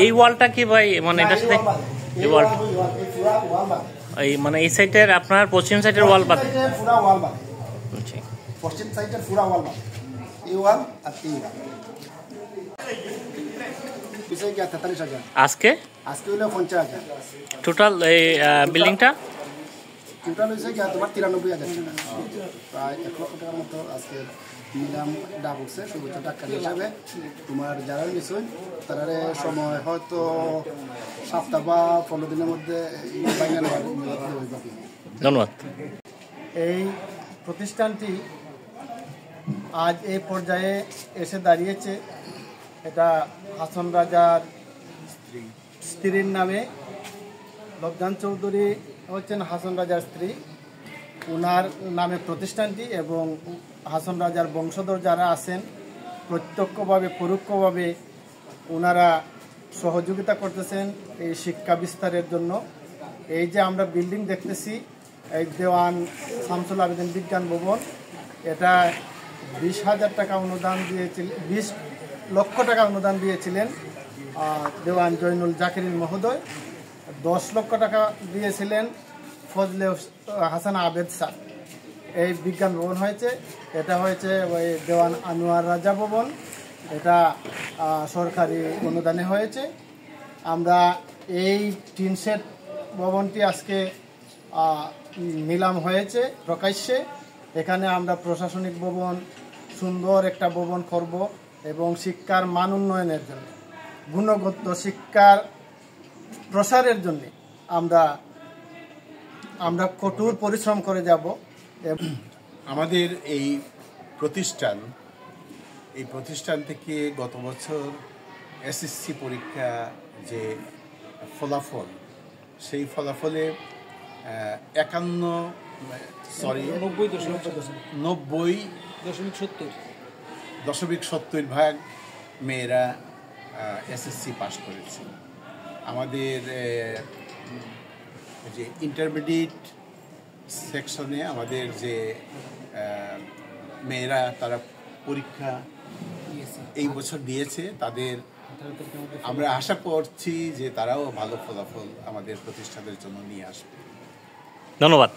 এই ওয়ালটা কি ভাই, মানে এটার সাথে এই ওয়াল, এই মানে এই সাইডের আপনার পশ্চিম সাইডের ওয়াল বাদ, পুরা ওয়াল বাদ, পশ্চিম সাইডের পুরা ওয়াল বাদ, এই ওয়াল আর এই ওয়াল। পিছে কি 43,000 আজকে হলো 50,000 টোটাল এই বিল্ডিংটা। টোটাল হয়েছে কি তোমার 93,000 টাকা, প্রায় 1 লক্ষ টাকার মতো আজকে নিলাম ডাক উঠছে সর্বোচ্চ টাকা হিসাবে। তোমার যারা নিশ্চয় তারা সময় হয়তো 7 বা 15 দিনের মধ্যে ধন্যবাদ। এই প্রতিষ্ঠানটি আজ এই পর্যায়ে এসে দাঁড়িয়েছে, এটা হাসন রাজার স্ত্রীর নামে। লবজান চৌধুরী হচ্ছেন হাসন রাজার স্ত্রী, ওনার নামে প্রতিষ্ঠানটি, এবং হাসন রাজার বংশধর যারা আছেন প্রত্যক্ষভাবে পরোক্ষভাবে ওনারা সহযোগিতা করতেছেন এই শিক্ষা বিস্তারের জন্য। এই যে আমরা বিল্ডিং দেখতেছি, এই দেওয়ান শামসুল আবেদিন বিজ্ঞান ভবন, এটা 20,000 টাকা অনুদান দিয়েছিলেন, 20 লক্ষ টাকা অনুদান দিয়েছিলেন দেওয়ান জয়নুল জাকিরিন মহোদয়। 10 লক্ষ টাকা দিয়েছিলেন ফজলে হাসান আবেদ স্যার। এই বিজ্ঞান ভবন হয়েছে, এটা হয়েছে ওই দেওয়ান আনোয়ার রাজা ভবন, এটা সরকারি অনুদানে হয়েছে। আমরা এই টিন শেড ভবনটি আজকে নিলাম হয়েছে প্রকাশ্যে। এখানে আমরা প্রশাসনিক ভবন, সুন্দর একটা ভবন করব এবং শিক্ষার মান উন্নয়নের জন্য, গুণগত শিক্ষার প্রসারের জন্য আমরা কঠোর পরিশ্রম করে যাব। আমাদের এই প্রতিষ্ঠান থেকে গত বছর এসএসসি পরীক্ষা যে ফলাফল, সেই ফলাফলে 90.70% মেয়েরা এসএসসি পাস করেছে। আমাদের যে ইন্টারমিডিয়েট সেকশনে আমাদের যে মেয়েরা তারা পরীক্ষা এই বছর দিয়েছে, তাদের আমরা আশা করছি যে তারাও ভালো ফলাফল আমাদের প্রতিষ্ঠানের জন্য নিয়ে আসবে। ধন্যবাদ।